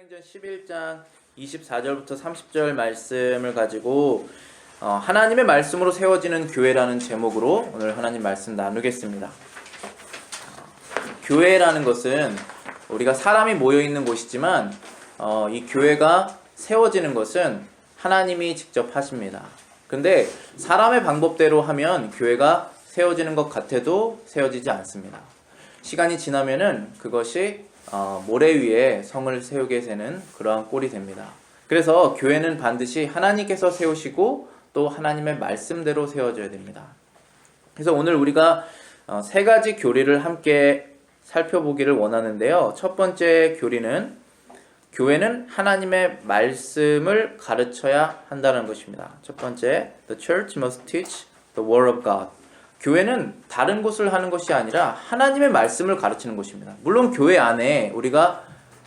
사도행전 11장 24절부터 30절 말씀을 가지고 하나님의 말씀으로 세워지는 교회라는 제목으로 오늘 하나님 말씀 나누겠습니다. 교회라는 것은 우리가 사람이 모여있는 곳이지만 이 교회가 세워지는 것은 하나님이 직접 하십니다. 근데 사람의 방법대로 하면 교회가 세워지는 것 같아도 세워지지 않습니다. 시간이 지나면은 그것이 모래 위에 성을 세우게 되는 그러한 꼴이 됩니다. 그래서 교회는 반드시 하나님께서 세우시고 또 하나님의 말씀대로 세워져야 됩니다. 그래서 오늘 우리가 세 가지 교리를 함께 살펴보기를 원하는데요. 첫 번째 교리는 교회는 하나님의 말씀을 가르쳐야 한다는 것입니다. 첫 번째, The church must teach the word of God. 교회는 다른 곳을 하는 것이 아니라 하나님의 말씀을 가르치는 것입니다. 물론 교회 안에 우리가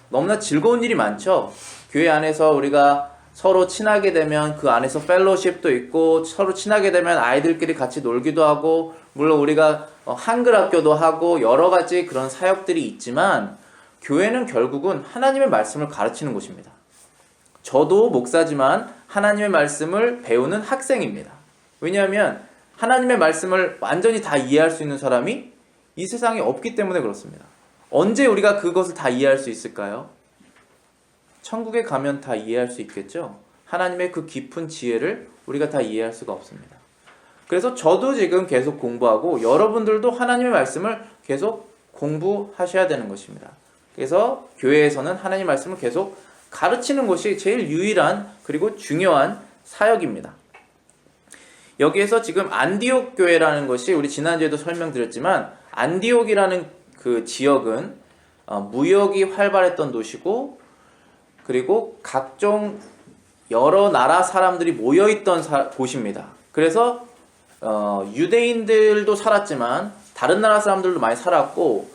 너무나 즐거운 일이 많죠. 교회 안에서 우리가 서로 친하게 되면 그 안에서 펠로십도 있고 서로 친하게 되면 아이들끼리 같이 놀기도 하고 물론 우리가 한글 학교도 하고 여러 가지 그런 사역들이 있지만 교회는 결국은 하나님의 말씀을 가르치는 곳입니다. 저도 목사지만 하나님의 말씀을 배우는 학생입니다. 왜냐하면 하나님의 말씀을 완전히 다 이해할 수 있는 사람이 이 세상에 없기 때문에 그렇습니다. 언제 우리가 그것을 다 이해할 수 있을까요? 천국에 가면 다 이해할 수 있겠죠? 하나님의 그 깊은 지혜를 우리가 다 이해할 수가 없습니다. 그래서 저도 지금 계속 공부하고 여러분들도 하나님의 말씀을 계속 공부하셔야 되는 것입니다. 그래서 교회에서는 하나님의 말씀을 계속 가르치는 것이 제일 유일한 그리고 중요한 사역입니다. 여기에서 지금 안디옥 교회라는 것이 우리 지난주에도 설명드렸지만 안디옥이라는 그 지역은 무역이 활발했던 도시고 그리고 각종 여러 나라 사람들이 모여있던 곳입니다. 그래서 유대인들도 살았지만 다른 나라 사람들도 많이 살았고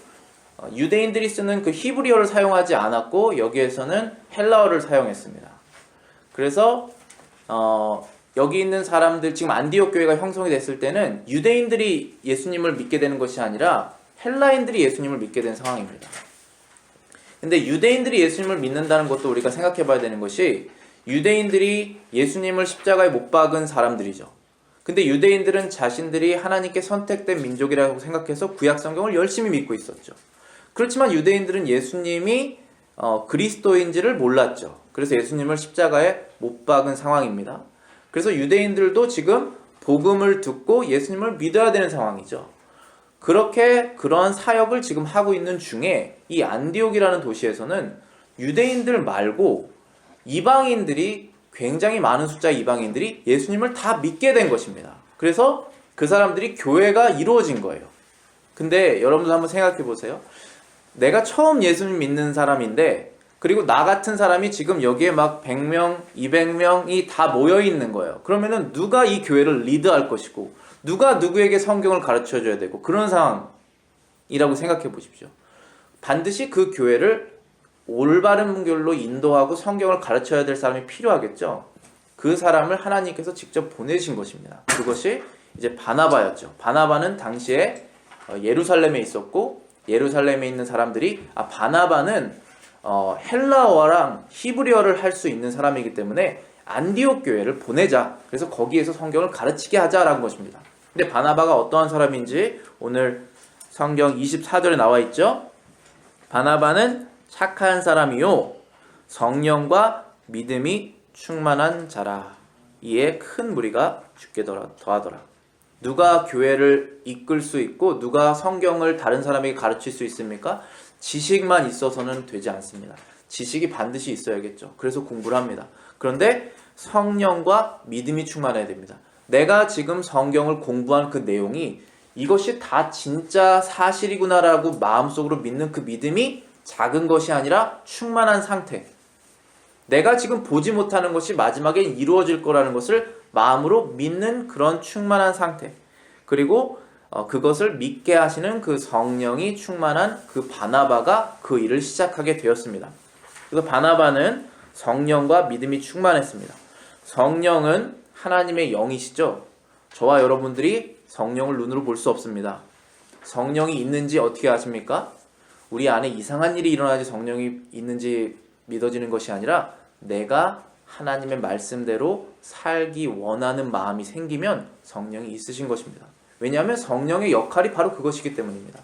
유대인들이 쓰는 그 히브리어를 사용하지 않았고 여기에서는 헬라어를 사용했습니다. 그래서 여기 있는 사람들, 지금 안디옥 교회가 형성이 됐을 때는 유대인들이 예수님을 믿게 되는 것이 아니라 헬라인들이 예수님을 믿게 된 상황입니다. 근데 유대인들이 예수님을 믿는다는 것도 우리가 생각해 봐야 되는 것이 유대인들이 예수님을 십자가에 못 박은 사람들이죠. 근데 유대인들은 자신들이 하나님께 선택된 민족이라고 생각해서 구약 성경을 열심히 믿고 있었죠. 그렇지만 유대인들은 예수님이 그리스도인지를 몰랐죠. 그래서 예수님을 십자가에 못 박은 상황입니다. 그래서 유대인들도 지금 복음을 듣고 예수님을 믿어야 되는 상황이죠. 그렇게 그러한 사역을 지금 하고 있는 중에 이 안디옥이라는 도시에서는 유대인들 말고 이방인들이 굉장히 많은 숫자의 이방인들이 예수님을 다 믿게 된 것입니다. 그래서 그 사람들이 교회가 이루어진 거예요. 근데 여러분들 한번 생각해 보세요. 내가 처음 예수님 믿는 사람인데 그리고 나 같은 사람이 지금 여기에 막 100명, 200명이 다 모여 있는 거예요. 그러면은 누가 이 교회를 리드할 것이고 누가 누구에게 성경을 가르쳐 줘야 되고 그런 상황이라고 생각해 보십시오. 반드시 그 교회를 올바른 길로 인도하고 성경을 가르쳐야 될 사람이 필요하겠죠. 그 사람을 하나님께서 직접 보내신 것입니다. 그것이 이제 바나바였죠. 바나바는 당시에 예루살렘에 있었고 예루살렘에 있는 사람들이 바나바는 헬라어랑 히브리어를 할 수 있는 사람이기 때문에 안디옥 교회를 보내자. 그래서 거기에서 성경을 가르치게 하자라는 것입니다. 근데 바나바가 어떠한 사람인지 오늘 성경 24절에 나와 있죠. 바나바는 착한 사람이요 성령과 믿음이 충만한 자라. 이에 큰 무리가 죽게 더하더라. 누가 교회를 이끌 수 있고 누가 성경을 다른 사람에게 가르칠 수 있습니까? 지식만 있어서는 되지 않습니다. 지식이 반드시 있어야겠죠. 그래서 공부를 합니다. 그런데 성령과 믿음이 충만해야 됩니다. 내가 지금 성경을 공부한 그 내용이 이것이 다 진짜 사실이구나라고 마음속으로 믿는 그 믿음이 작은 것이 아니라 충만한 상태. 내가 지금 보지 못하는 것이 마지막에 이루어질 거라는 것을 마음으로 믿는 그런 충만한 상태. 그리고 그것을 믿게 하시는 그 성령이 충만한 그 바나바가 그 일을 시작하게 되었습니다. 그래서 바나바는 성령과 믿음이 충만했습니다. 성령은 하나님의 영이시죠. 저와 여러분들이 성령을 눈으로 볼 수 없습니다. 성령이 있는지 어떻게 아십니까? 우리 안에 이상한 일이 일어나지 성령이 있는지 믿어지는 것이 아니라 내가 하나님의 말씀대로 살기 원하는 마음이 생기면 성령이 있으신 것입니다. 왜냐하면 성령의 역할이 바로 그것이기 때문입니다.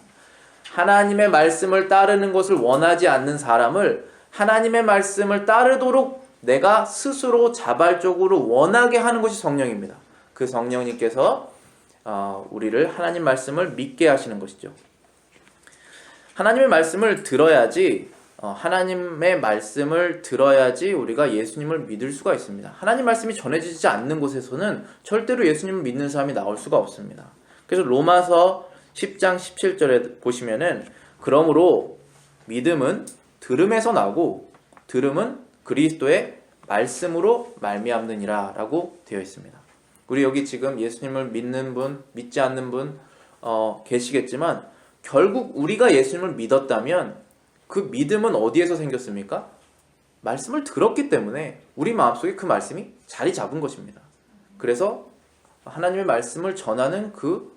하나님의 말씀을 따르는 것을 원하지 않는 사람을 하나님의 말씀을 따르도록 내가 스스로 자발적으로 원하게 하는 것이 성령입니다. 그 성령님께서 우리를 하나님 말씀을 믿게 하시는 것이죠. 하나님의 말씀을 들어야지 하나님의 말씀을 들어야지 우리가 예수님을 믿을 수가 있습니다. 하나님 말씀이 전해지지 않는 곳에서는 절대로 예수님을 믿는 사람이 나올 수가 없습니다. 그래서 로마서 10장 17절에 보시면은 그러므로 믿음은 들음에서 나고 들음은 그리스도의 말씀으로 말미암느니라 라고 되어 있습니다. 우리 여기 지금 예수님을 믿는 분, 믿지 않는 분 계시겠지만 결국 우리가 예수님을 믿었다면 그 믿음은 어디에서 생겼습니까? 말씀을 들었기 때문에 우리 마음속에 그 말씀이 자리 잡은 것입니다. 그래서 하나님의 말씀을 전하는 그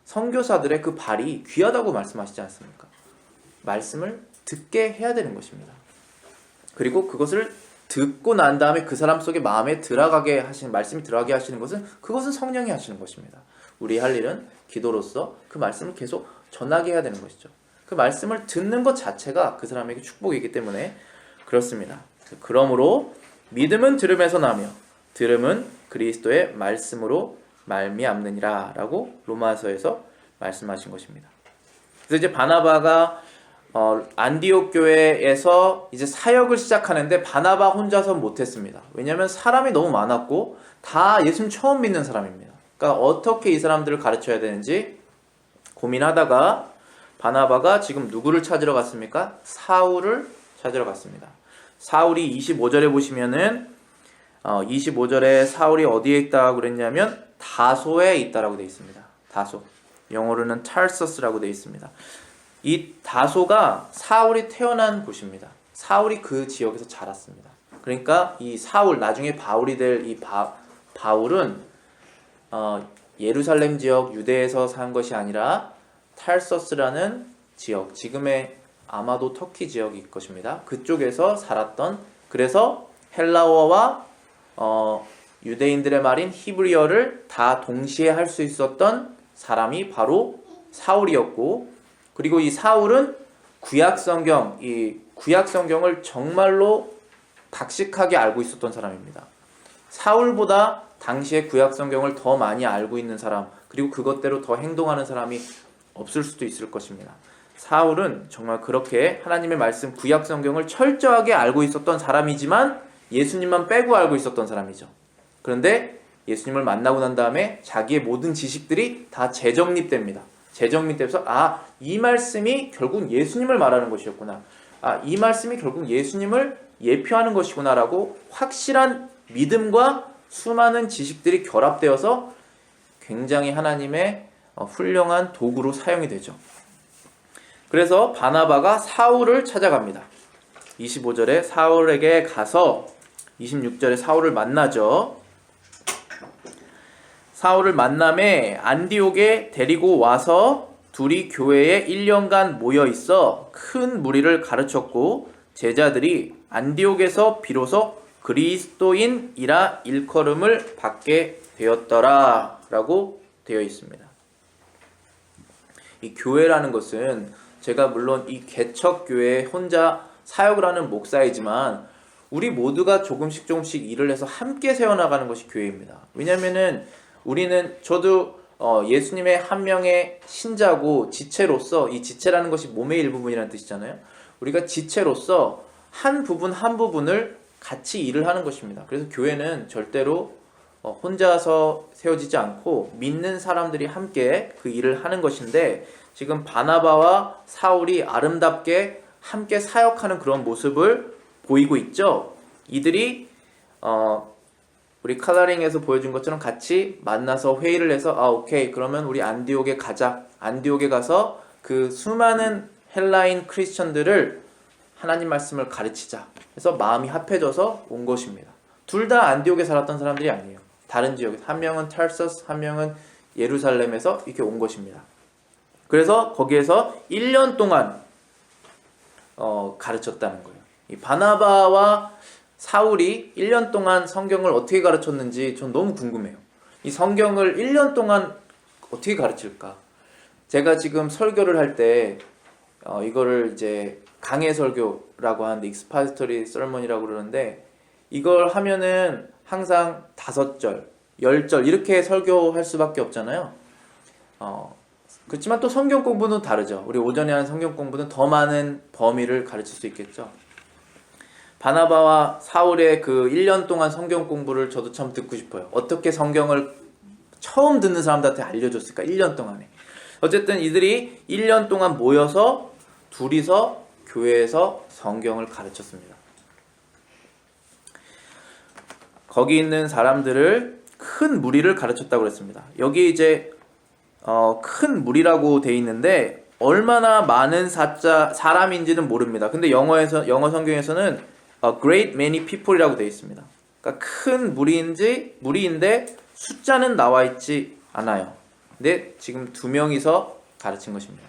선교사들의 그 발이 귀하다고 말씀하시지 않습니까? 말씀을 듣게 해야 되는 것입니다. 그리고 그것을 듣고 난 다음에 그 사람 속에 마음에 들어가게 하시는, 말씀이 들어가게 하시는 것은 그것은 성령이 하시는 것입니다. 우리 할 일은 기도로서 그 말씀을 계속 전하게 해야 되는 것이죠. 그 말씀을 듣는 것 자체가 그 사람에게 축복이기 때문에 그렇습니다. 그러므로 믿음은 들음에서 나며 들음은 그리스도의 말씀으로 말미암느니라 라고 로마서에서 말씀하신 것입니다. 그래서 이제 바나바가 안디옥 교회에서 이제 사역을 시작하는데 바나바 혼자서 못했습니다. 왜냐하면 사람이 너무 많았고 다 예수님 처음 믿는 사람입니다. 그러니까 어떻게 이 사람들을 가르쳐야 되는지 고민하다가 바나바가 지금 누구를 찾으러 갔습니까? 사울을 찾으러 갔습니다. 사울이 25절에 보시면은 25절에 사울이 어디에 있다고 그랬냐면 다소에 있다라고 되어 있습니다. 다소. 영어로는 타르서스라고 되어 있습니다. 이 다소가 사울이 태어난 곳입니다. 사울이 그 지역에서 자랐습니다. 그러니까 이 사울, 나중에 바울이 될 이 바울은 예루살렘 지역 유대에서 산 것이 아니라 탈서스라는 지역, 지금의 아마도 터키 지역일 것입니다. 그쪽에서 살았던, 그래서 헬라어와 유대인들의 말인 히브리어를 다 동시에 할 수 있었던 사람이 바로 사울이었고, 그리고 이 사울은 이 구약 성경을 정말로 박식하게 알고 있었던 사람입니다. 사울보다 당시에 구약 성경을 더 많이 알고 있는 사람, 그리고 그것대로 더 행동하는 사람이 없을 수도 있을 것입니다. 사울은 정말 그렇게 하나님의 말씀 구약 성경을 철저하게 알고 있었던 사람이지만 예수님만 빼고 알고 있었던 사람이죠. 그런데 예수님을 만나고 난 다음에 자기의 모든 지식들이 다 재정립됩니다. 재정립돼서 이 말씀이 결국 예수님을 말하는 것이었구나. 이 말씀이 결국 예수님을 예표하는 것이구나 라고 확실한 믿음과 수많은 지식들이 결합되어서 굉장히 하나님의 훌륭한 도구로 사용이 되죠. 그래서 바나바가 사울을 찾아갑니다. 25절에 사울에게 가서 26절에 사울을 만나죠. 사울을 만남에 안디옥에 데리고 와서 둘이 교회에 1년간 모여 있어 큰 무리를 가르쳤고 제자들이 안디옥에서 비로소 그리스도인이라 일컬음을 받게 되었더라 라고 되어 있습니다. 이 교회라는 것은 제가 물론 이 개척교회에 혼자 사역을 하는 목사이지만 우리 모두가 조금씩 일을 해서 함께 세워나가는 것이 교회입니다. 왜냐면은 저도 예수님의 한 명의 신자고 지체로서, 이 지체라는 것이 몸의 일부분이라는 뜻이잖아요. 우리가 지체로서 한 부분을 같이 일을 하는 것입니다. 그래서 교회는 절대로 혼자서 세워지지 않고 믿는 사람들이 함께 그 일을 하는 것인데, 지금 바나바와 사울이 아름답게 함께 사역하는 그런 모습을 보이고 있죠. 이들이 우리 칼라링에서 보여준 것처럼 같이 만나서 회의를 해서 오케이, 그러면 우리 안디옥에 가자. 안디옥에 가서 그 수많은 헬라인 크리스천들을 하나님 말씀을 가르치자. 그래서 마음이 합해져서 온 것입니다. 둘 다 안디옥에 살았던 사람들이 아니에요. 다른 지역에, 한 명은 타르서스, 한 명은 예루살렘에서 이렇게 온 것입니다. 그래서 거기에서 1년 동안 가르쳤다는 거예요. 이 바나바와 사울이 1년 동안 성경을 어떻게 가르쳤는지 전 너무 궁금해요. 이 성경을 1년 동안 어떻게 가르칠까? 제가 지금 설교를 할 때 이거를 이제 강해 설교라고 하는데 expository sermon이라고 그러는데 이걸 하면은 항상 5절, 10절 이렇게 설교할 수밖에 없잖아요. 그렇지만 또 성경 공부는 다르죠. 우리 오전에 하는 성경 공부는 더 많은 범위를 가르칠 수 있겠죠. 바나바와 사울의 그 1년 동안 성경 공부를 저도 참 듣고 싶어요. 어떻게 성경을 처음 듣는 사람들한테 알려줬을까? 1년 동안에. 어쨌든 이들이 1년 동안 모여서 둘이서 교회에서 성경을 가르쳤습니다. 거기 있는 사람들을 큰 무리를 가르쳤다고 그랬습니다. 여기 이제 큰 무리라고 돼 있는데 얼마나 많은 사람인지는 모릅니다. 근데 영어 성경에서는 a great many people이라고 돼 있습니다. 그러니까 큰 무리인데 숫자는 나와 있지 않아요. 근데 지금 2명이서 가르친 것입니다.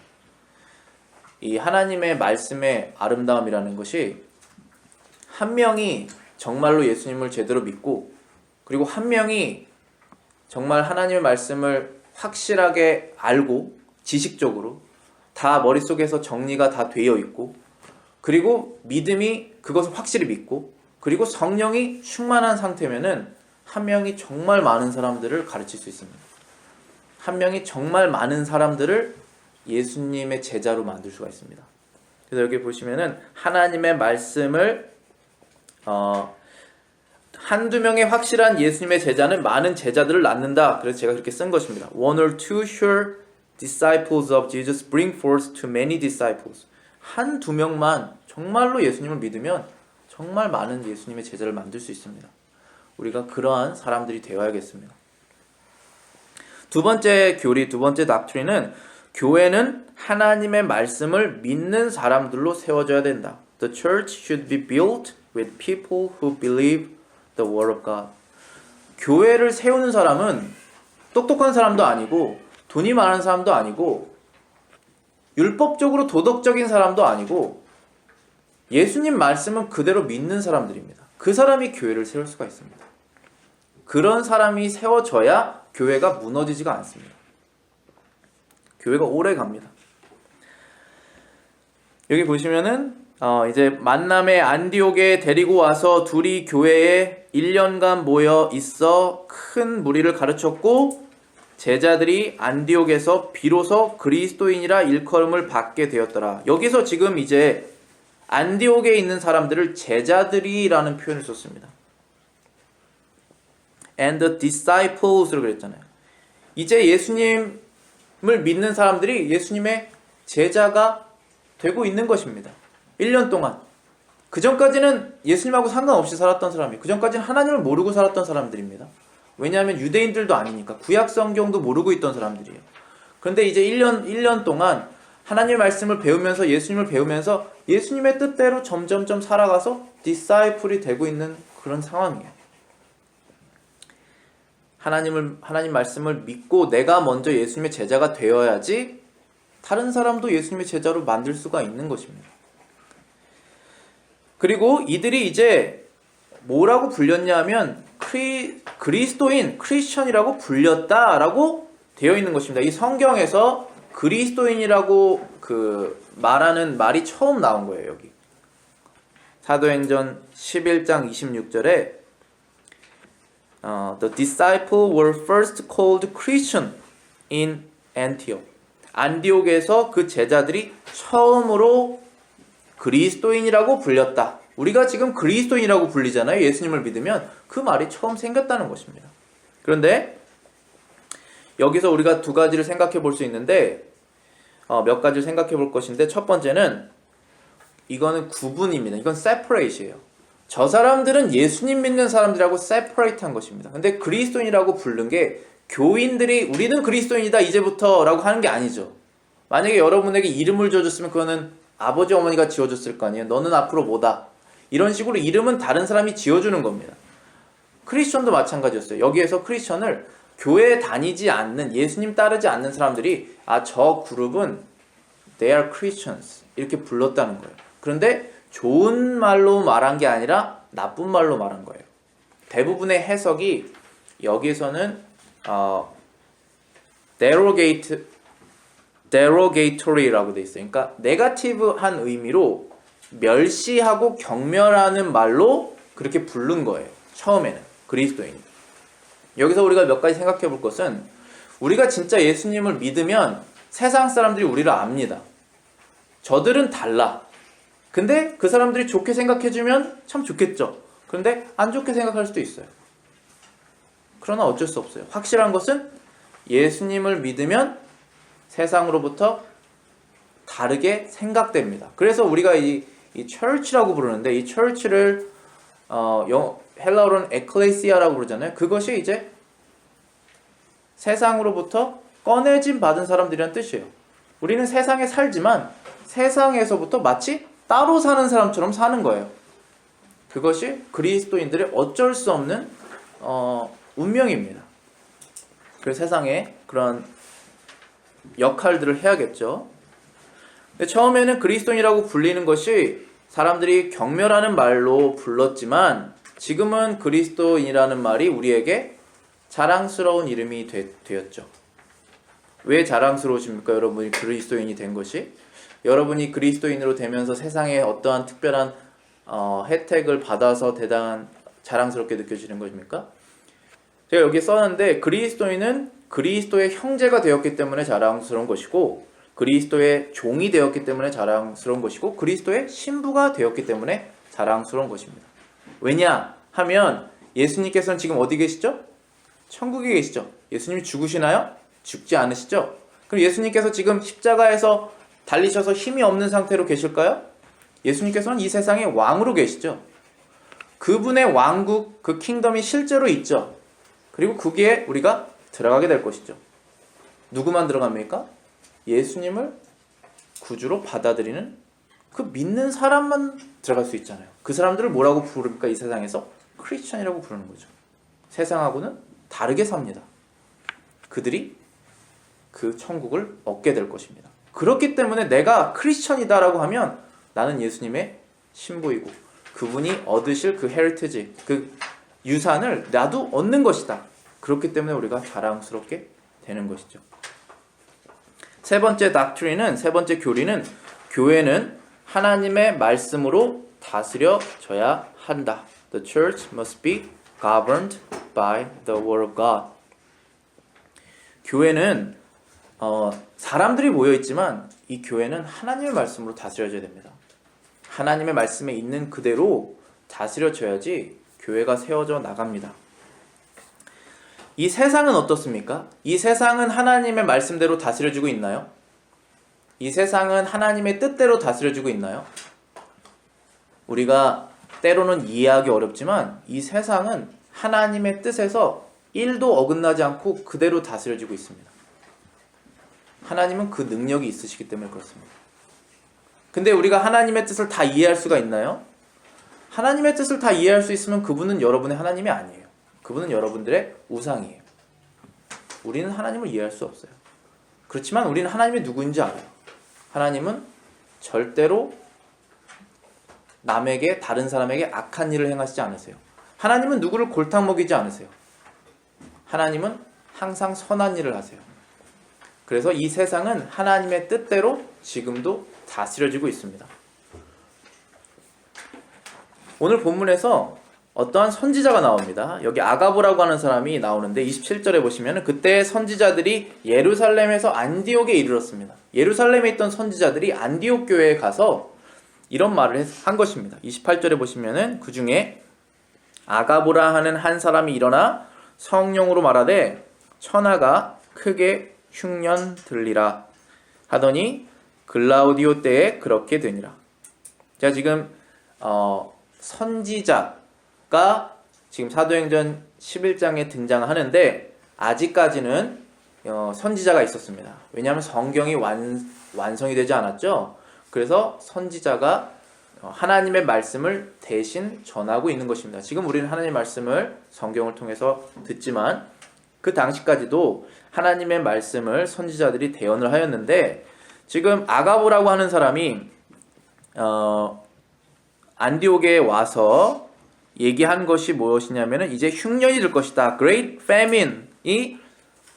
이 하나님의 말씀의 아름다움이라는 것이 한 명이 정말로 예수님을 제대로 믿고 그리고 한 명이 정말 하나님의 말씀을 확실하게 알고 지식적으로 다 머릿속에서 정리가 다 되어 있고 그리고 믿음이 그것을 확실히 믿고 그리고 성령이 충만한 상태면은 한 명이 정말 많은 사람들을 가르칠 수 있습니다. 한 명이 정말 많은 사람들을 예수님의 제자로 만들 수가 있습니다. 그래서 여기 보시면은 하나님의 말씀을 한두 명의 확실한 예수님의 제자는 많은 제자들을 낳는다. 그래서 제가 그렇게 쓴 것입니다. One or two sure disciples of Jesus bring forth too many disciples. 한두 명만 정말로 예수님을 믿으면 정말 많은 예수님의 제자를 만들 수 있습니다. 우리가 그러한 사람들이 되어야겠습니다. 두 번째 교리, 두 번째 닥트린은 교회는 하나님의 말씀을 믿는 사람들로 세워져야 된다. The church should be built with people who believe the word of God. 교회를 세우는 사람은 똑똑한 사람도 아니고 돈이 많은 사람도 아니고 율법적으로 도덕적인 사람도 아니고 예수님 말씀은 그대로 믿는 사람들입니다. 그 사람이 교회를 세울 수가 있습니다. 그런 사람이 세워져야 교회가 무너지지가 않습니다. 교회가 오래 갑니다. 여기 보시면은 이제 만남의 안디옥에 데리고 와서 둘이 교회에 1년간 모여 있어 큰 무리를 가르쳤고 제자들이 안디옥에서 비로소 그리스도인이라 일컬음을 받게 되었더라. 여기서 지금 이제 안디옥에 있는 사람들을 제자들이라는 표현을 썼습니다. And the disciples로 그랬잖아요. 이제 예수님을 믿는 사람들이 예수님의 제자가 되고 있는 것입니다. 1년 동안. 그 전까지는 예수님하고 상관없이 살았던 사람이에요. 그 전까지는 하나님을 모르고 살았던 사람들입니다. 왜냐하면 유대인들도 아니니까 구약 성경도 모르고 있던 사람들이에요. 그런데 이제 1년 동안 하나님의 말씀을 배우면서 예수님을 배우면서 예수님의 뜻대로 점점점 살아가서 디사이플이 되고 있는 그런 상황이에요. 하나님 말씀을 믿고 내가 먼저 예수님의 제자가 되어야지 다른 사람도 예수님의 제자로 만들 수가 있는 것입니다. 그리고 이들이 이제 뭐라고 불렸냐 하면 그리스도인, 크리스천이라고 불렸다라고 되어 있는 것입니다. 이 성경에서 그리스도인이라고 말하는 말이 처음 나온 거예요. 여기 사도행전 11장 26절에 The disciples were first called Christian in Antioch. 안디옥에서 그 제자들이 처음으로 그리스도인이라고 불렸다. 우리가 지금 그리스도인이라고 불리잖아요. 예수님을 믿으면 그 말이 처음 생겼다는 것입니다. 그런데 여기서 우리가 두 가지를 생각해 볼 수 있는데 몇 가지를 생각해 볼 것인데 첫 번째는 이거는 구분입니다. 이건 separate이에요. 저 사람들은 예수님 믿는 사람들하고 separate 한 것입니다. 근데 그리스도인이라고 부른 게 교인들이 우리는 그리스도인이다 이제부터 라고 하는 게 아니죠. 만약에 여러분에게 이름을 지어줬으면 그거는 아버지 어머니가 지어줬을 거 아니에요. 너는 앞으로 뭐다. 이런 식으로 이름은 다른 사람이 지어주는 겁니다. 크리스천도 마찬가지였어요. 여기에서 크리스천을 교회에 다니지 않는 예수님 따르지 않는 사람들이 저 그룹은 they are Christians 이렇게 불렀다는 거예요. 그런데 좋은 말로 말한 게 아니라 나쁜 말로 말한 거예요. 대부분의 해석이 여기서는 derogatory라고 돼 있어요. 그러니까 네거티브한 의미로 멸시하고 경멸하는 말로 그렇게 부른 거예요. 처음에는 그리스도인이. 여기서 우리가 몇 가지 생각해 볼 것은 우리가 진짜 예수님을 믿으면 세상 사람들이 우리를 압니다. 저들은 달라. 근데 그 사람들이 좋게 생각해주면 참 좋겠죠. 그런데 안 좋게 생각할 수도 있어요. 그러나 어쩔 수 없어요. 확실한 것은 예수님을 믿으면 세상으로부터 다르게 생각됩니다. 그래서 우리가 이 church라고 부르는데 이 church를 헬라어로는 에클레시아라고 부르잖아요. 그것이 이제 세상으로부터 꺼내짐 받은 사람들이란 뜻이에요. 우리는 세상에 살지만 세상에서부터 마치 따로 사는 사람처럼 사는 거예요. 그것이 그리스도인들의 어쩔 수 없는 운명입니다. 그래서 세상에 그런 역할들을 해야겠죠. 근데 처음에는 그리스도인이라고 불리는 것이 사람들이 경멸하는 말로 불렀지만 지금은 그리스도인이라는 말이 우리에게 자랑스러운 이름이 되었죠. 왜 자랑스러우십니까? 여러분이 그리스도인이 된 것이? 여러분이 그리스도인으로 되면서 세상에 어떠한 특별한 혜택을 받아서 대단한 자랑스럽게 느껴지는 것입니까? 제가 여기 썼는데 그리스도인은 그리스도의 형제가 되었기 때문에 자랑스러운 것이고 그리스도의 종이 되었기 때문에 자랑스러운 것이고 그리스도의 신부가 되었기 때문에 자랑스러운 것입니다. 왜냐 하면 예수님께서는 지금 어디 계시죠? 천국에 계시죠. 예수님이 죽으시나요? 죽지 않으시죠? 그럼 예수님께서 지금 십자가에서 달리셔서 힘이 없는 상태로 계실까요? 예수님께서는 이 세상의 왕으로 계시죠. 그분의 왕국, 그 킹덤이 실제로 있죠. 그리고 거기에 우리가 들어가게 될 것이죠. 누구만 들어갑니까? 예수님을 구주로 받아들이는 그 믿는 사람만 들어갈 수 있잖아요. 그 사람들을 뭐라고 부릅니까? 이 세상에서 크리스천이라고 부르는 거죠. 세상하고는 다르게 삽니다. 그들이 그 천국을 얻게 될 것입니다. 그렇기 때문에 내가 크리스천이다라고 하면 나는 예수님의 신부이고 그분이 얻으실 그 헤리티지, 그 유산을 나도 얻는 것이다. 그렇기 때문에 우리가 자랑스럽게 되는 것이죠. 세 번째 doctrine은, 세 번째 교리는 교회는 하나님의 말씀으로 다스려져야 한다. The church must be governed by the word of God. 교회는 사람들이 모여있지만 이 교회는 하나님의 말씀으로 다스려져야 됩니다. 하나님의 말씀에 있는 그대로 다스려져야지 교회가 세워져 나갑니다. 이 세상은 어떻습니까? 이 세상은 하나님의 말씀대로 다스려지고 있나요? 이 세상은 하나님의 뜻대로 다스려지고 있나요? 우리가 때로는 이해하기 어렵지만 이 세상은 하나님의 뜻에서 1도 어긋나지 않고 그대로 다스려지고 있습니다. 하나님은 그 능력이 있으시기 때문에 그렇습니다. 근데 우리가 하나님의 뜻을 다 이해할 수가 있나요? 하나님의 뜻을 다 이해할 수 있으면 그분은 여러분의 하나님이 아니에요. 그분은 여러분들의 우상이에요. 우리는 하나님을 이해할 수 없어요. 그렇지만 우리는 하나님이 누구인지 알아요. 하나님은 절대로 남에게, 다른 사람에게 악한 일을 행하시지 않으세요. 하나님은 누구를 골탕 먹이지 않으세요. 하나님은 항상 선한 일을 하세요. 그래서 이 세상은 하나님의 뜻대로 지금도 다스려지고 있습니다. 오늘 본문에서 어떠한 선지자가 나옵니다. 여기 아가보라고 하는 사람이 나오는데 27절에 보시면 그때 선지자들이 예루살렘에서 안디옥에 이르렀습니다. 예루살렘에 있던 선지자들이 안디옥 교회에 가서 이런 말을 한 것입니다. 28절에 보시면은 그 중에 아가보라 하는 한 사람이 일어나 성령으로 말하되 천하가 크게 흉년 들리라 하더니 글라우디오 때에 그렇게 되니라. 자, 지금 선지자가 지금 사도행전 11장에 등장하는데 아직까지는 선지자가 있었습니다. 왜냐하면 성경이 완성이 되지 않았죠. 그래서 선지자가 하나님의 말씀을 대신 전하고 있는 것입니다. 지금 우리는 하나님의 말씀을 성경을 통해서 듣지만 그 당시까지도 하나님의 말씀을 선지자들이 대언을 하였는데 지금 아가보라고 하는 사람이 안디옥에 와서 얘기한 것이 무엇이냐면은 이제 흉년이 될 것이다. Great Famine이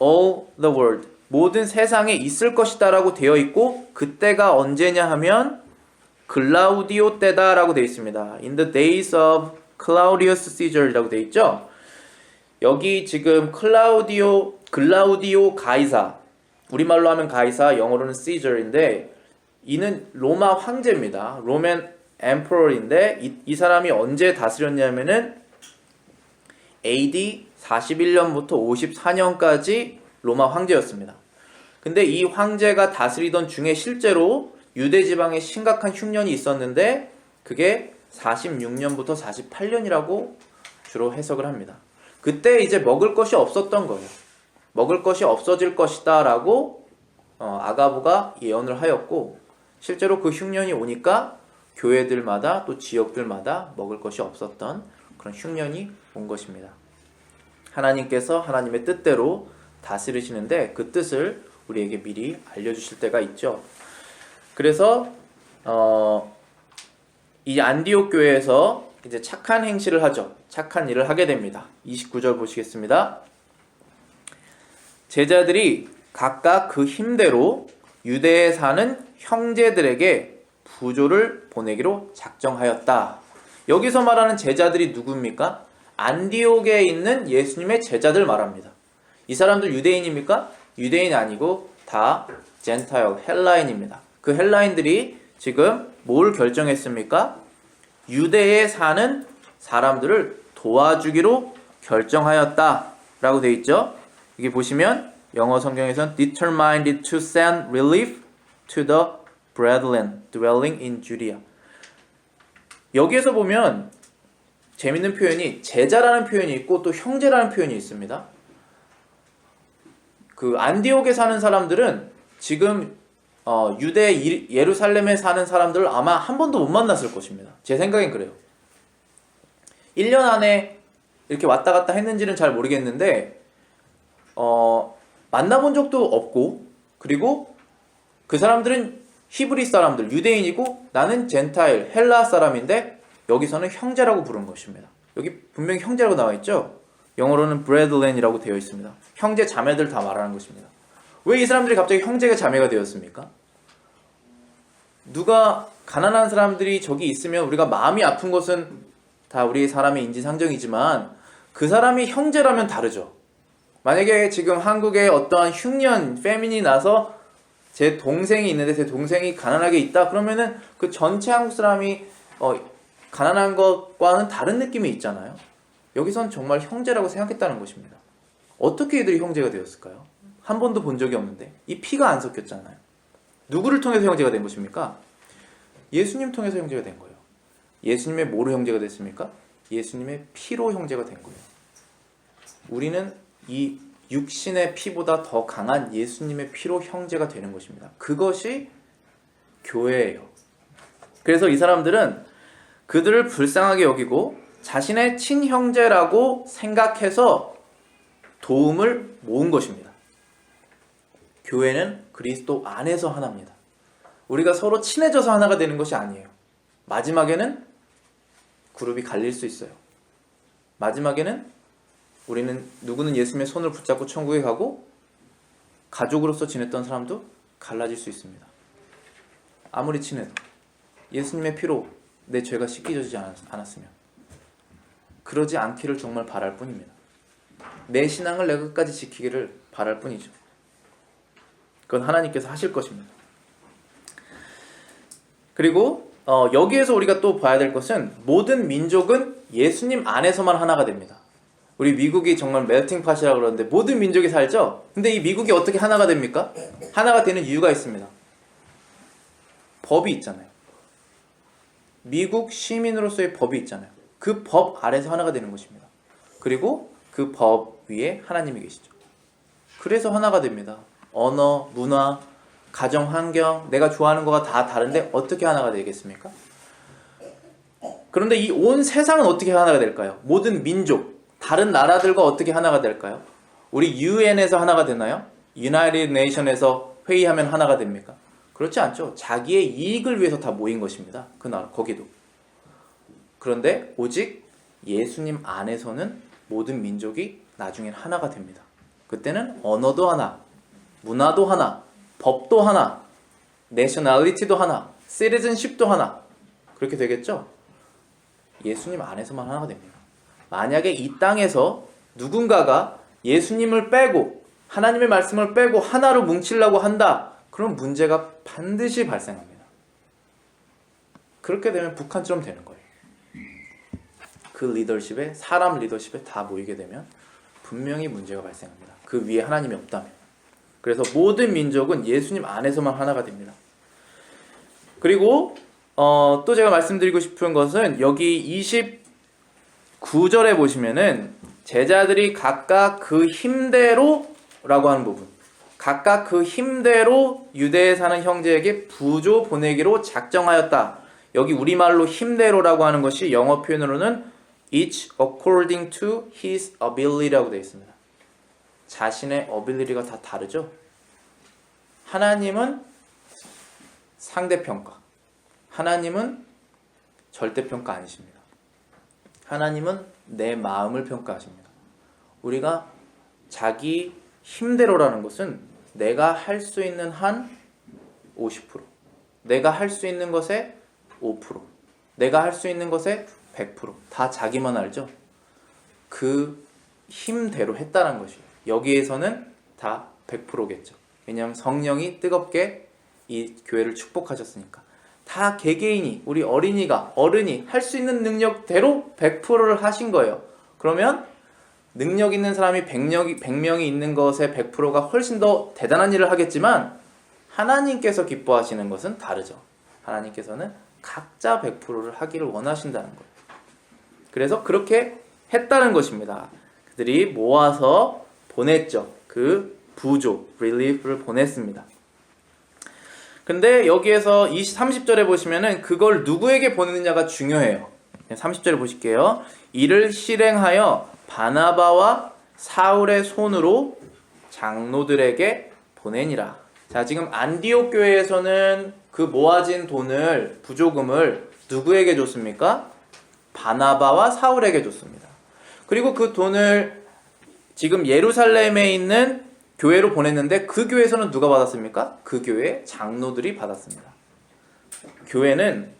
all the world, 모든 세상에 있을 것이다 라고 되어 있고, 그때가 언제냐 하면 글라우디오 때다 라고 되어 있습니다. In the days of Claudius Caesar이라고 되어 있죠. 여기 지금 글라우디오 가이사, 우리말로 하면 가이사, 영어로는 Caesar인데 이는 로마 황제입니다. 로맨 emperor인데 이 사람이 언제 다스렸냐면은 AD 41년부터 54년까지 로마 황제였습니다. 근데 이 황제가 다스리던 중에 실제로 유대 지방에 심각한 흉년이 있었는데 그게 46년부터 48년이라고 주로 해석을 합니다. 그때 이제 먹을 것이 없었던 거예요. 먹을 것이 없어질 것이다 라고 아가부가 예언을 하였고, 실제로 그 흉년이 오니까 교회들마다 또 지역들마다 먹을 것이 없었던 그런 흉년이 온 것입니다. 하나님께서 하나님의 뜻대로 다스리시는데 그 뜻을 우리에게 미리 알려주실 때가 있죠. 그래서 이 안디옥 교회에서 이제 착한 행실을 하죠. 착한 일을 하게 됩니다. 29절 보시겠습니다. 제자들이 각각 그 힘대로 유대에 사는 형제들에게 부조를 보내기로 작정하였다. 여기서 말하는 제자들이 누굽니까? 안디옥에 있는 예수님의 제자들 말합니다. 이 사람들 유대인입니까? 유대인이 아니고 다 젠타일, 헬라인입니다. 그 헬라인들이 지금 뭘 결정했습니까? 유대에 사는 사람들을 도와주기로 결정하였다 라고 되어 있죠. 여기 보시면 영어 성경에서는 determined to send relief to the brethren dwelling in Judea. 여기에서 보면 재밌는 표현이 제자라는 표현이 있고 또 형제라는 표현이 있습니다. 그 안디옥에 사는 사람들은 지금 유대 예루살렘에 사는 사람들을 아마 한 번도 못 만났을 것입니다. 제 생각엔 그래요. 1년 안에 이렇게 왔다 갔다 했는지는 잘 모르겠는데 만나본 적도 없고, 그리고 그 사람들은 히브리 사람들, 유대인이고 나는 젠타일, 헬라 사람인데 여기서는 형제라고 부른 것입니다. 여기 분명히 형제라고 나와 있죠? 영어로는 브레드렌이라고 되어 있습니다. 형제 자매들 다 말하는 것입니다. 왜 이 사람들이 갑자기 형제가 자매가 되었습니까? 누가 가난한 사람들이 저기 있으면 우리가 마음이 아픈 것은 다 우리 사람의 인지상정이지만 그 사람이 형제라면 다르죠. 만약에 지금 한국에 어떠한 흉년, 패민이 나서 제 동생이 있는데 제 동생이 가난하게 있다 그러면은 그 전체 한국 사람이 가난한 것과는 다른 느낌이 있잖아요. 여기선 정말 형제라고 생각했다는 것입니다. 어떻게 이들이 형제가 되었을까요? 한 번도 본 적이 없는데 이 피가 안 섞였잖아요. 누구를 통해서 형제가 된 것입니까? 예수님 통해서 형제가 된 거예요. 예수님의 뭐로 형제가 됐습니까? 예수님의 피로 형제가 된 거예요. 우리는 이 육신의 피보다 더 강한 예수님의 피로 형제가 되는 것입니다. 그것이 교회예요. 그래서 이 사람들은 그들을 불쌍하게 여기고 자신의 친형제라고 생각해서 도움을 모은 것입니다. 교회는 그리스도 안에서 하나입니다. 우리가 서로 친해져서 하나가 되는 것이 아니에요. 마지막에는 그룹이 갈릴 수 있어요. 마지막에는 우리는 누구는 예수님의 손을 붙잡고 천국에 가고 가족으로서 지냈던 사람도 갈라질 수 있습니다. 아무리 친해도 예수님의 피로 내 죄가 씻겨지지 않았으면, 그러지 않기를 정말 바랄 뿐입니다. 내 신앙을 내 끝까지 지키기를 바랄 뿐이죠. 그건 하나님께서 하실 것입니다. 그리고 여기에서 우리가 또 봐야 될 것은 모든 민족은 예수님 안에서만 하나가 됩니다. 우리 미국이 정말 멜팅팟이라고 그러는데 모든 민족이 살죠? 근데 이 미국이 어떻게 하나가 됩니까? 하나가 되는 이유가 있습니다. 법이 있잖아요. 미국 시민으로서의 법이 있잖아요. 그 법 아래서 하나가 되는 것입니다. 그리고 그 법 위에 하나님이 계시죠. 그래서 하나가 됩니다. 언어, 문화, 가정 환경, 내가 좋아하는 거가 다 다른데 어떻게 하나가 되겠습니까? 그런데 이 온 세상은 어떻게 하나가 될까요? 모든 민족, 다른 나라들과 어떻게 하나가 될까요? 우리 UN에서 하나가 되나요? United Nations에서 회의하면 하나가 됩니까? 그렇지 않죠. 자기의 이익을 위해서 다 모인 것입니다. 그 나라, 거기도. 그런데 오직 예수님 안에서는 모든 민족이 나중엔 하나가 됩니다. 그때는 언어도 하나, 문화도 하나, 법도 하나, 내셔널리티도 하나, 시티즌십도 하나, 그렇게 되겠죠? 예수님 안에서만 하나가 됩니다. 만약에 이 땅에서 누군가가 예수님을 빼고 하나님의 말씀을 빼고 하나로 뭉치려고 한다, 그럼 문제가 반드시 발생합니다. 그렇게 되면 북한처럼 되는 거예요. 그 리더십에, 사람 리더십에 다 모이게 되면 분명히 문제가 발생합니다. 그 위에 하나님이 없다면. 그래서 모든 민족은 예수님 안에서만 하나가 됩니다. 그리고 또 제가 말씀드리고 싶은 것은 여기 29절에 보시면은 제자들이 각각 그 힘대로 라고 하는 부분, 각각 그 힘대로 유대에 사는 형제에게 부조 보내기로 작정하였다. 여기 우리말로 힘대로라고 하는 것이 영어 표현으로는 each according to his ability라고 되어 있습니다. 자신의 ability가 다 다르죠. 하나님은 상대평가, 하나님은 절대평가 아니십니다. 하나님은 내 마음을 평가하십니다. 우리가 자기 힘대로라는 것은 내가 할 수 있는 한 50%, 내가 할 수 있는 것의 5%, 내가 할 수 있는 것의 100%, 다 자기만 알죠. 그 힘대로 했다는 것이에요. 여기에서는 다 100%겠죠. 왜냐하면 성령이 뜨겁게 이 교회를 축복하셨으니까. 다 개개인이, 우리 어린이가, 어른이 할 수 있는 능력대로 100%를 하신 거예요. 그러면 능력 있는 사람이 100명이 있는 것의 100%가 훨씬 더 대단한 일을 하겠지만 하나님께서 기뻐하시는 것은 다르죠. 하나님께서는 각자 100%를 하기를 원하신다는 거예요. 그래서 그렇게 했다는 것입니다. 그들이 모아서 보냈죠. 그 부조, relief를 보냈습니다. 근데 여기에서 30절에 보시면은 그걸 누구에게 보내느냐가 중요해요. 30절에 보실게요. 이를 실행하여 바나바와 사울의 손으로 장로들에게 보내니라. 자, 지금 안디옥 교회에서는 그 모아진 돈을, 부조금을 누구에게 줬습니까? 바나바와 사울에게 줬습니다. 그리고 그 돈을 지금 예루살렘에 있는 교회로 보냈는데 그 교회에서는 누가 받았습니까? 그 교회 장로들이 받았습니다. 교회는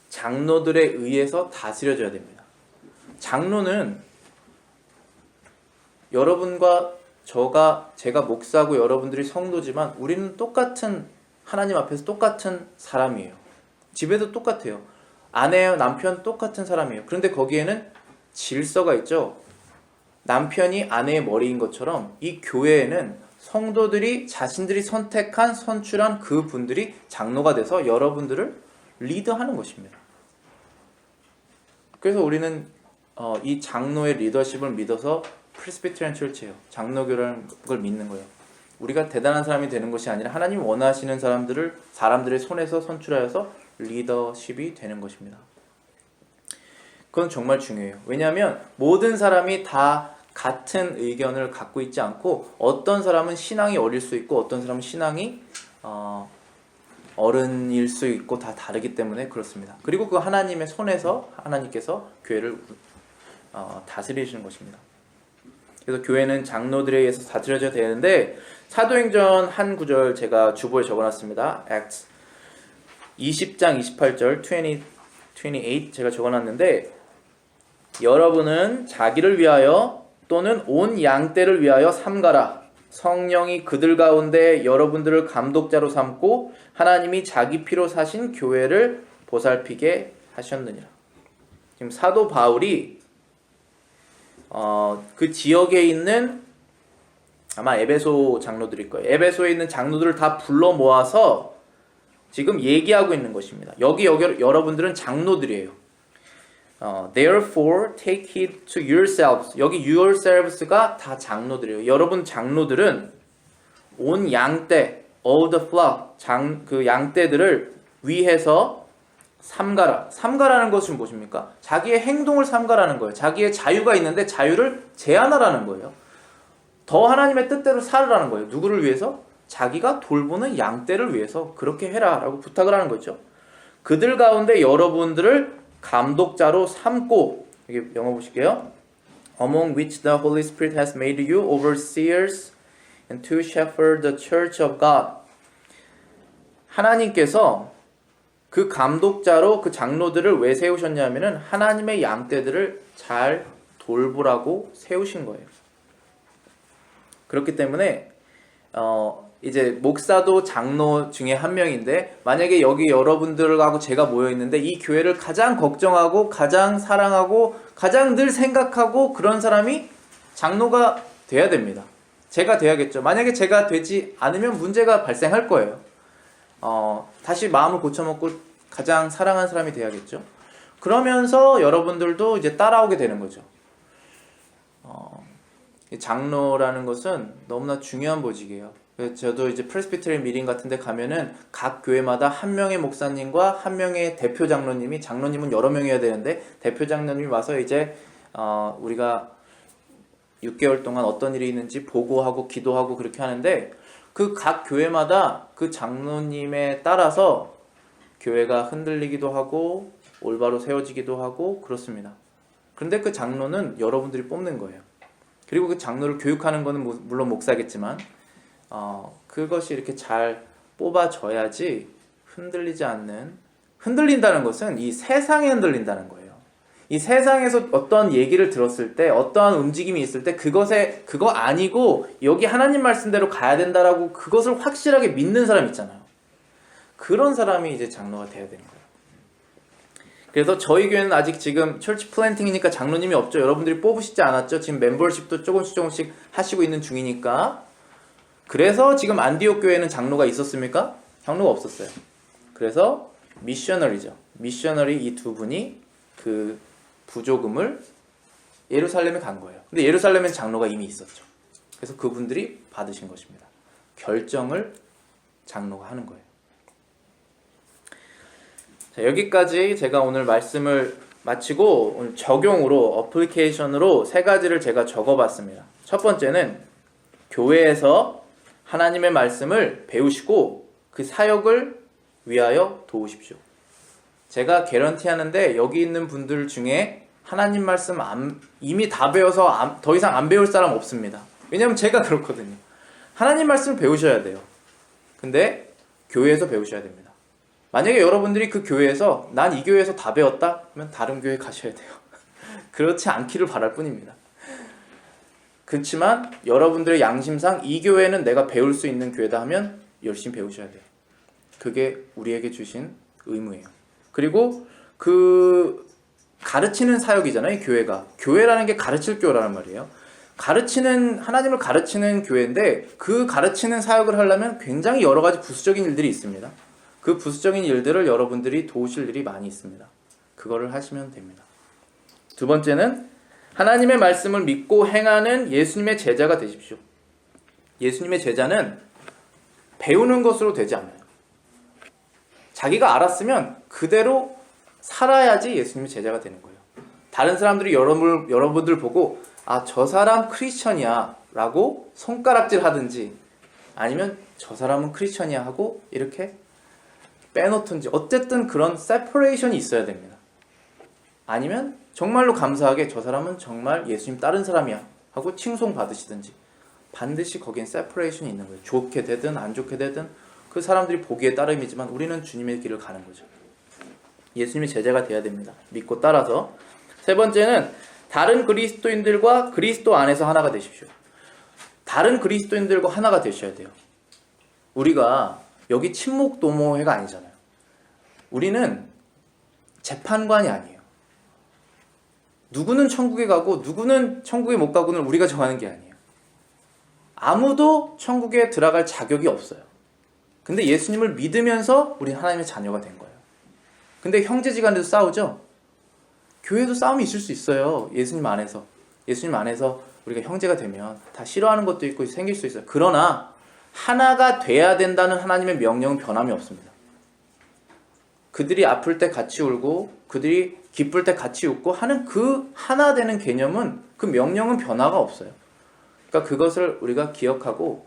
장로들에 의해서 다스려져야 됩니다. 장로는 여러분과 제가 목사고 여러분들이 성도지만 우리는 똑같은, 하나님 앞에서 똑같은 사람이에요. 집에도 똑같아요. 아내, 남편 똑같은 사람이에요. 그런데 거기에는 질서가 있죠. 남편이 아내의 머리인 것처럼 이 교회에는 성도들이 자신들이 선택한, 선출한 그 분들이 장로가 돼서 여러분들을 리드하는 것입니다. 그래서 우리는 이 장로의 리더십을 믿어서 프레스비테리안 철치예요. 장로교라는 걸 믿는 거예요. 우리가 대단한 사람이 되는 것이 아니라 하나님 원하시는 사람들의 손에서 선출하여서 리더십이 되는 것입니다. 그건 정말 중요해요. 왜냐하면 모든 사람이 다 같은 의견을 갖고 있지 않고 어떤 사람은 신앙이 어릴 수 있고 어떤 사람은 신앙이 어른일 수 있고 다 다르기 때문에 그렇습니다. 그리고 그 하나님의 손에서 하나님께서 교회를 다스리시는 것입니다. 그래서 교회는 장로들에 의해서 다스려져야 되는데 사도행전 한 구절 제가 주보에 적어놨습니다. Acts 20장 28절 28 제가 적어놨는데 여러분은 자기를 위하여 또는 온 양떼를 위하여 삼가라. 성령이 그들 가운데 여러분들을 감독자로 삼고 하나님이 자기 피로 사신 교회를 보살피게 하셨느니라. 지금 사도 바울이 그 지역에 있는 아마 에베소 장로들일 거예요. 에베소에 있는 장로들을 다 불러 모아서 지금 얘기하고 있는 것입니다. 여기 여러분들은 장로들이에요. Therefore take heed to yourselves. 여기 yourselves가 다 장로들이에요. 여러분 장로들은 온 양떼, all the flock, 그 양떼들을 위해서 삼가라. 삼가라는 것은 무엇입니까? 자기의 행동을 삼가라는 거예요. 자기의 자유가 있는데 자유를 제한하라는 거예요. 더 하나님의 뜻대로 살으라는 거예요. 누구를 위해서? 자기가 돌보는 양떼를 위해서 그렇게 해라 라고 부탁을 하는 거죠. 그들 가운데 여러분들을 감독자로 삼고, 여기 영어 보실게요. Among which the Holy Spirit has made you overseers and to shepherd the church of God. 하나님께서 그 감독자로 그 장로들을 왜 세우셨냐면은 하나님의 양떼들을 잘 돌보라고 세우신 거예요. 그렇기 때문에 이제 목사도 장로 중에 한 명인데, 만약에 여기 여러분들하고 제가 모여 있는데 이 교회를 가장 걱정하고 가장 사랑하고 가장 늘 생각하고 그런 사람이 장로가 돼야 됩니다. 제가 돼야겠죠. 만약에 제가 되지 않으면 문제가 발생할 거예요. 다시 마음을 고쳐먹고 가장 사랑하는 사람이 돼야겠죠. 그러면서 여러분들도 이제 따라오게 되는 거죠. 장로라는 것은 너무나 중요한 보직이에요. 저도 이제 프레스비테리안 미팅 같은 데 가면은 각 교회마다 한 명의 목사님과 한 명의 대표 장로님이, 장로님은 여러 명이어야 되는데 대표 장로님이 와서 이제 우리가 6개월 동안 어떤 일이 있는지 보고하고 기도하고 그렇게 하는데, 그 각 교회마다 그 장로님에 따라서 교회가 흔들리기도 하고 올바로 세워지기도 하고 그렇습니다. 그런데 그 장로는 여러분들이 뽑는 거예요. 그리고 그 장로를 교육하는 거는 물론 목사겠지만 그것이 이렇게 잘 뽑아져야지 흔들리지 않는, 흔들린다는 것은 이 세상에 흔들린다는 거예요. 이 세상에서 어떤 얘기를 들었을 때, 어떠한 움직임이 있을 때 그거 아니고 여기 하나님 말씀대로 가야 된다라고 그것을 확실하게 믿는 사람 있잖아요. 그런 사람이 이제 장로가 돼야 되는 거예요. 그래서 저희 교회는 아직 지금 철치 플랜팅이니까 장로님이 없죠. 여러분들이 뽑으시지 않았죠. 지금 멤버십도 조금씩 하시고 있는 중이니까. 그래서 지금 안디옥 교회는 장로가 있었습니까? 장로가 없었어요. 그래서 미셔너리죠. 미셔너리 이 두 분이 그 부조금을 예루살렘에 간 거예요. 근데 예루살렘엔 장로가 이미 있었죠. 그래서 그분들이 받으신 것입니다. 결정을 장로가 하는 거예요. 자, 여기까지 제가 오늘 말씀을 마치고 오늘 적용으로, 어플리케이션으로 세 가지를 제가 적어봤습니다. 첫 번째는 교회에서 하나님의 말씀을 배우시고 그 사역을 위하여 도우십시오. 제가 개런티 하는데 여기 있는 분들 중에 하나님 말씀 이미 다 배워서 더 이상 안 배울 사람 없습니다. 왜냐면 제가 그렇거든요. 하나님 말씀을 배우셔야 돼요. 근데 교회에서 배우셔야 됩니다. 만약에 여러분들이 그 교회에서 난 이 교회에서 다 배웠다? 그러면 다른 교회 가셔야 돼요. 그렇지 않기를 바랄 뿐입니다. 그렇지만 여러분들의 양심상 이 교회는 내가 배울 수 있는 교회다 하면 열심히 배우셔야 돼요. 그게 우리에게 주신 의무예요. 그리고 그 가르치는 사역이잖아요. 교회가. 교회라는 게 가르칠 교회라는 말이에요. 하나님을 가르치는 교회인데 그 가르치는 사역을 하려면 굉장히 여러 가지 부수적인 일들이 있습니다. 그 부수적인 일들을 여러분들이 도우실 일이 많이 있습니다. 그거를 하시면 됩니다. 두 번째는 하나님의 말씀을 믿고 행하는 예수님의 제자가 되십시오. 예수님의 제자는 배우는 것으로 되지 않아요. 자기가 알았으면 그대로 살아야지 예수님의 제자가 되는 거예요. 다른 사람들이 여러분들 보고 저 사람 크리스천이야 라고 손가락질 하든지, 아니면 저 사람은 크리스천이야 하고 이렇게 빼놓든지, 어쨌든 그런 세퍼레이션이 있어야 됩니다. 아니면 정말로 감사하게 저 사람은 정말 예수님 따른 사람이야 하고 칭송 받으시든지, 반드시 거기엔 세퍼레이션이 있는 거예요. 좋게 되든 안 좋게 되든 그 사람들이 보기에 따름이지만 우리는 주님의 길을 가는 거죠. 예수님의 제자가 돼야 됩니다. 믿고 따라서. 세 번째는 다른 그리스도인들과 그리스도 안에서 하나가 되십시오. 다른 그리스도인들과 하나가 되셔야 돼요. 우리가 여기 친목도모회가 아니잖아요. 우리는 재판관이 아니에요. 누구는 천국에 가고 누구는 천국에 못 가고는 우리가 정하는 게 아니에요. 아무도 천국에 들어갈 자격이 없어요. 근데 예수님을 믿으면서 우리 하나님의 자녀가 된 거예요. 근데 형제지간에도 싸우죠? 교회도 싸움이 있을 수 있어요. 예수님 안에서. 예수님 안에서 우리가 형제가 되면 다 싫어하는 것도 있고 생길 수 있어요. 그러나 하나가 돼야 된다는 하나님의 명령은 변함이 없습니다. 그들이 아플 때 같이 울고 그들이 기쁠 때 같이 웃고 하는 그 하나 되는 개념은, 그 명령은 변화가 없어요. 그러니까 그것을 우리가 기억하고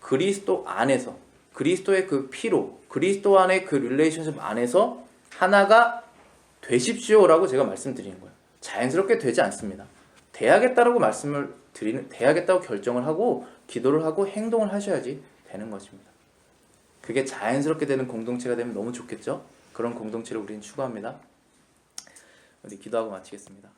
그리스도 안에서, 그리스도의 그 피로, 그리스도 안의 그 릴레이션십 안에서 하나가 되십시오라고 제가 말씀드리는 거예요. 자연스럽게 되지 않습니다. 돼야겠다라고 돼야겠다고 결정을 하고 기도를 하고 행동을 하셔야지 되는 것입니다. 그게 자연스럽게 되는 공동체가 되면 너무 좋겠죠? 그런 공동체를 우리는 추구합니다. 우리 기도하고 마치겠습니다.